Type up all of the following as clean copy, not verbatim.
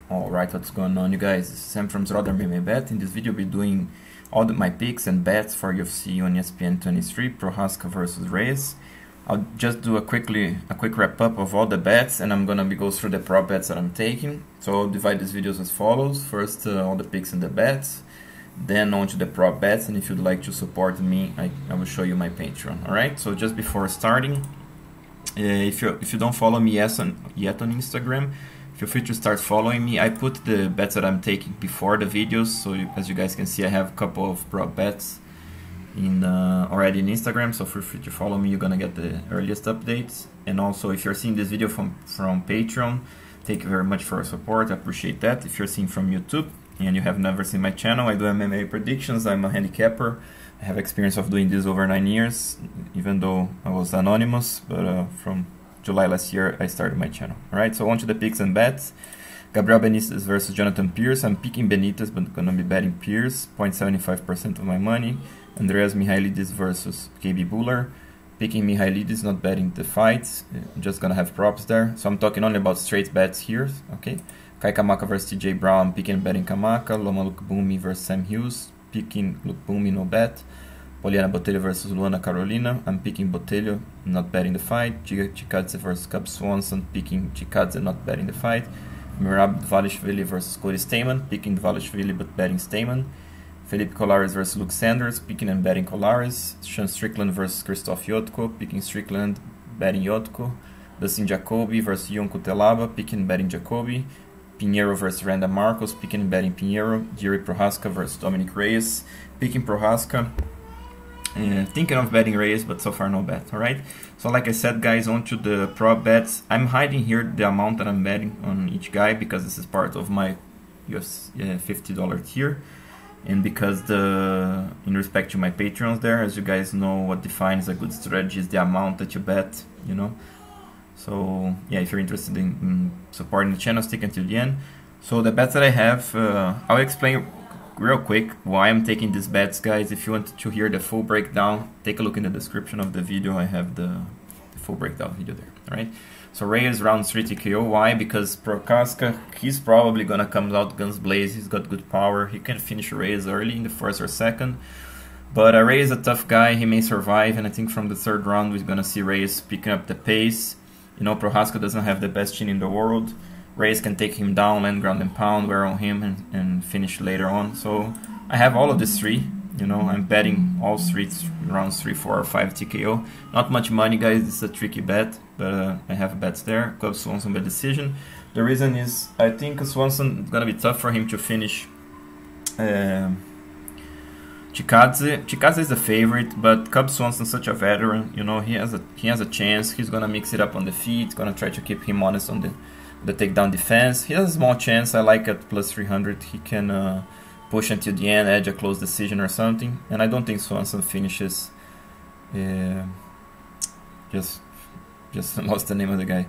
Alright, what's going on, you guys? This is Sam from Zroder MMA Bet. In this video I'll be doing all my picks and bets for UFC on ESPN 23, Prochazka versus Reyes. I'll just do a quick wrap up of all the bets, and I'm gonna go through the prop bets that I'm taking. So I'll divide these videos as follows. First, all the picks and the bets, then on to the prop bets, and if you'd like to support me, I will show you my Patreon. Alright, so just before starting, if you don't follow me yet on Instagram, feel free to start following me. I put the bets that I'm taking before the videos, so as you guys can see, I have a couple of prop bets already in Instagram, so feel free to follow me. You're gonna get the earliest updates. And also, if you're seeing this video from Patreon, thank you very much for your support. I appreciate that. If you're seeing from YouTube and you have never seen my channel, I do MMA predictions. I'm a handicapper. I have experience of doing this over 9 years, even though I was anonymous, but from July last year I started my channel. Alright, so on to the picks and bets. Gabriel Benitez versus Jonathan Pierce. I'm picking Benitez, but gonna be betting Pierce, 0.75% of my money. Andreas Mihailidis versus KB Buller. Picking Mihailidis, not betting the fights. I'm just gonna have props there. So I'm talking only about straight bets here. Okay. Kai Kamaka versus TJ Brown. I'm picking and betting Kamaka. Loma Lukbumi versus Sam Hughes. Picking Lukbumi, no bet. Poliana Botelho versus Luana Carolina. I'm picking Botelho, not betting the fight. Giga Chikadze versus Cub Swanson. Picking Chikadze, not betting the fight. Merab Dvalishvili versus Cody Stamann. Picking Dvalishvili, but betting Stamann. Felipe Colares versus Luke Sanders. Picking and betting Colares. Sean Strickland versus Christoph Yotko. Picking Strickland, betting Yotko. Dustin Jacoby versus Ion Cutelaba. Picking and betting Jacoby. Pinheiro versus Randa Marcos. Picking and betting Pinheiro. Jiri Prochazka versus Dominick Reyes. Picking Prochazka. Thinking of betting Reyes, but so far no bet. Alright, so like I said, guys, on to the prop bets. I'm hiding here the amount that I'm betting on each guy because this is part of my UFC $50 tier, and because in respect to my Patreons there, as you guys know, what defines a good strategy is the amount that you bet, you know. So yeah, if you're interested in supporting the channel, stick until the end. So the bets that I have, I'll explain real quick why I'm taking these bets, guys. If you want to hear the full breakdown, take a look in the description of the video. I have the full breakdown video there. Alright, so Reyes round 3 TKO. Why? Because Prochazka, he's probably gonna come out guns blaze. He's got good power. He can finish Reyes early in the first or second, but Reyes is a tough guy. He may survive, and I think from the third round we're gonna see Reyes picking up the pace. You know, Prochazka doesn't have the best chin in the world. Reyes can take him down, land ground and pound, wear on him, and finish later on. So I have all of these three. You know, I'm betting all three rounds 3, 4, or 5 TKO. Not much money, guys. This is a tricky bet, but I have bets there. Cub Swanson by decision. The reason is I think Swanson is gonna be tough for him to finish Chikadze. Chikadze is the favorite, but Cub Swanson is such a veteran. You know, he has a chance. He's gonna mix it up on the feet. Gonna try to keep him honest on the takedown defense. He has a small chance. I like at plus 300. He can push until the end, edge a close decision or something. And I don't think Swanson finishes. Just lost the name of the guy.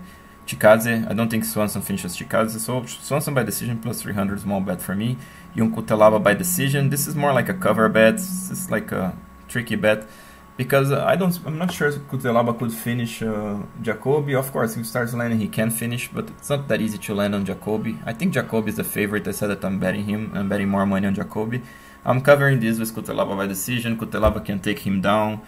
Chikadze. I don't think Swanson finishes Chikadze. So Swanson by decision plus 300, small bet for me. Ion Cutelaba by decision. This is more like a cover bet. This is like a tricky bet, because I'm not sure if Cutelaba could finish Jacoby. Of course, if he starts landing, he can finish, but it's not that easy to land on Jacoby. I think Jacoby is the favorite. I said that I'm betting him. I'm betting more money on Jacoby. I'm covering this with Cutelaba by decision. Cutelaba can take him down,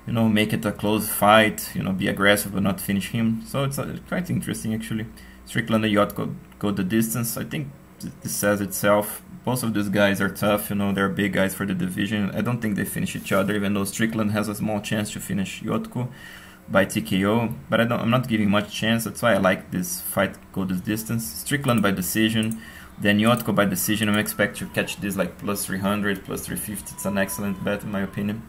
you know, make it a close fight, you know, be aggressive but not finish him. So it's quite interesting, actually. Strickland and Yotko go the distance. I think this says itself. Both of these guys are tough, you know, they're big guys for the division. I don't think they finish each other, even though Strickland has a small chance to finish Yotko by TKO. But I'm not giving much chance. That's why I like this fight go this distance. Strickland by decision, then Yotko by decision. I expect to catch this like plus 300, plus 350. It's an excellent bet in my opinion.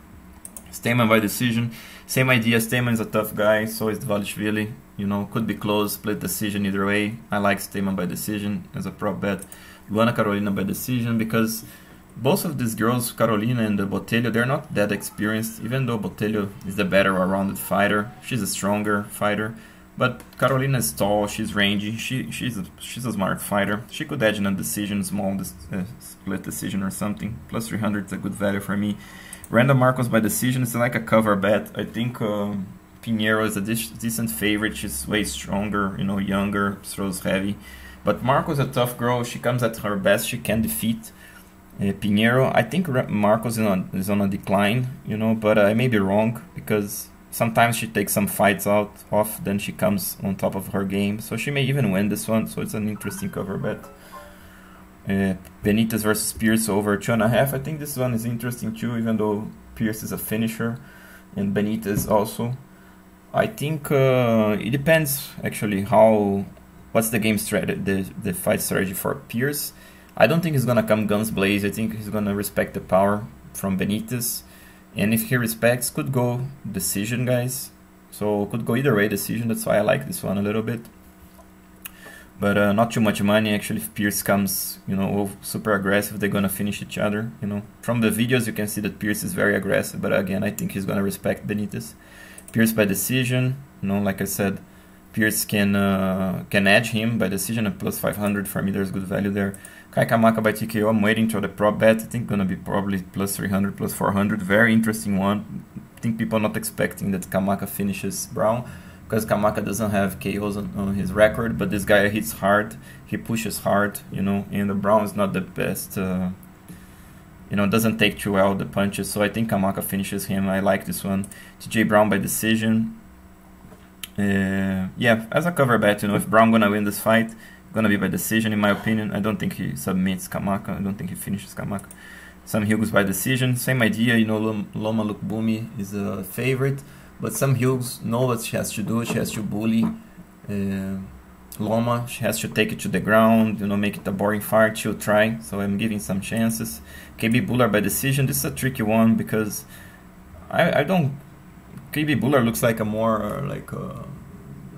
Stamann by decision, same idea. Stamann is a tough guy, so is Dvalishvili. You know, could be close, split decision either way. I like Stamann by decision as a prop bet. Luana Carolina by decision, because both of these girls, Carolina and Botelho, they're not that experienced, even though Botelho is the better rounded fighter. She's a stronger fighter, but Carolina is tall, she's rangy, she's a smart fighter. She could edge in a decision, small split decision or something. Plus 300 is a good value for me. Randa Marcos by decision is like a cover bet. I think Pinheiro is a decent favorite. She's way stronger, you know, younger, throws heavy. But Marco's a tough girl. She comes at her best. She can defeat Pinheiro. I think Marcos is on a decline, you know, but I may be wrong, because sometimes she takes some fights off, then she comes on top of her game. So she may even win this one, so it's an interesting cover bet. Benitez versus Pierce over 2.5. I think this one is interesting too, even though Pierce is a finisher and Benitez also. I think it depends actually what's the game strategy, the fight strategy for Pierce. I don't think he's gonna come guns blazing. I think he's gonna respect the power from Benitez, and if he respects, could go decision, guys. So could go either way, decision. That's why I like this one a little bit. But not too much money actually. If Pierce comes, you know, super aggressive, they're gonna finish each other. You know, from the videos you can see that Pierce is very aggressive, but again, I think he's gonna respect Benitez. Pierce by decision, you know, like I said, Pierce can edge him by decision at plus 500. For me, there's good value there. Kai Kamaka by TKO. I'm waiting for the prop bet. I think gonna be probably plus 300, plus 400. Very interesting one. I think people are not expecting that Kamaka finishes Brown, because Kamaka doesn't have KOs on his record, but this guy hits hard, he pushes hard, you know, and the Brown is not the best, you know, doesn't take too well the punches, so I think Kamaka finishes him. I like this one. TJ Brown by decision. Yeah, as a cover bet, you know, if Brown gonna win this fight, gonna be by decision in my opinion. I don't think he submits Kamaka, I don't think he finishes Kamaka. Sam Hughes by decision, same idea, you know, Loma Lookboonmee is a favorite. But Sam Hughes knows what she has to do. She has to bully Loma. She has to take it to the ground, you know, make it a boring fight. She'll try, so I'm giving some chances. KB Buller by decision. This is a tricky one because I don't. KB Buller looks like a more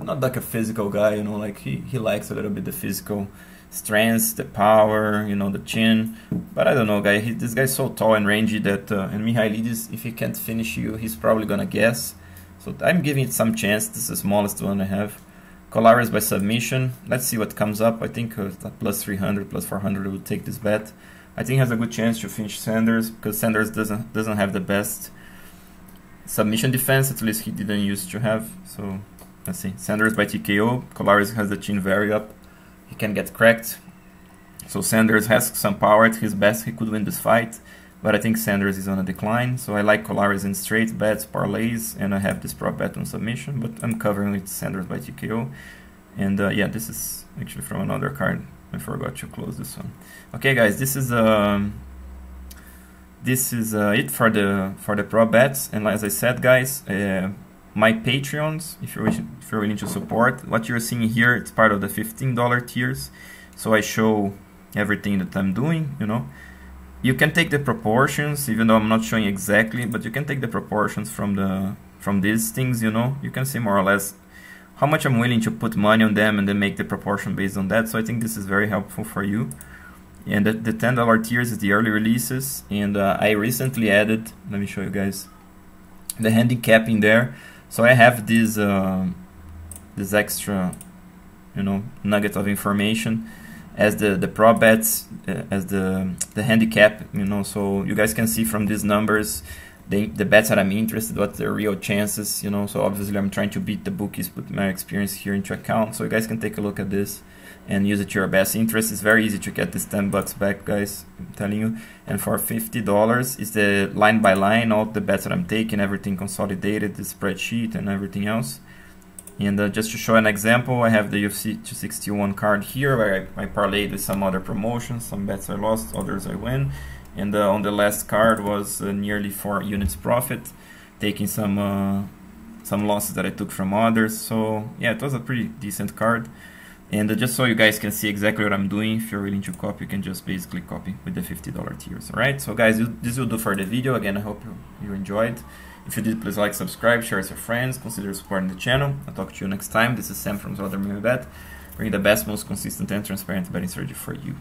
not like a physical guy, you know, like he likes a little bit the physical strength, the power, you know, the chin. But I don't know, guy. This guy's so tall and rangy that and Mihailidis, if he can't finish you, he's probably gonna guess. So I'm giving it some chance. This is the smallest one I have. Colares by submission. Let's see what comes up. I think plus 300, plus 400 will take this bet. I think he has a good chance to finish Sanders, because Sanders doesn't have the best submission defense. At least he didn't used to have. So let's see. Sanders by TKO. Colares has the chin very up. He can get cracked. So Sanders has some power at his best. He could win this fight. But I think Sanders is on a decline, so I like Colares in straight bets, parlays, and I have this prop bet on submission, but I'm covering with Sanders by TKO. And yeah, this is actually from another card. I forgot to close this one. Okay, guys, this is it for the prop bets. And as I said, guys, my Patreons, if you're willing to support, what you're seeing here, it's part of the $15 tiers. So I show everything that I'm doing, you know. You can take the proportions, even though I'm not showing exactly, but you can take the proportions from these things, you know. You can see more or less how much I'm willing to put money on them and then make the proportion based on that. So I think this is very helpful for you. And the $10 tiers is the early releases, and I recently added, let me show you guys, the handicap in there. So I have this extra, you know, nugget of information as the prop bets, as the handicap, you know, so you guys can see from these numbers the bets that I'm interested, what the real chances, you know. So obviously I'm trying to beat the bookies, put my experience here into account, so you guys can take a look at this and use it to your best interest. It's very easy to get this $10 back, guys, I'm telling you. And for $50 is the line by line, all the bets that I'm taking, everything consolidated, the spreadsheet and everything else. And just to show an example, I have the UFC 261 card here, where I parlayed with some other promotions. Some bets I lost, others I win. And on the last card was nearly 4 units profit, taking some losses that I took from others. So yeah, it was a pretty decent card. And just so you guys can see exactly what I'm doing, if you're willing to copy, you can just basically copy with the $50 tiers. Alright, so guys, this will do for the video. Again, I hope you enjoyed. If you did, please like, subscribe, share with your friends, consider supporting the channel. I'll talk to you next time. This is Sam from Zolder Bet, bringing the best, most consistent and transparent betting strategy for you.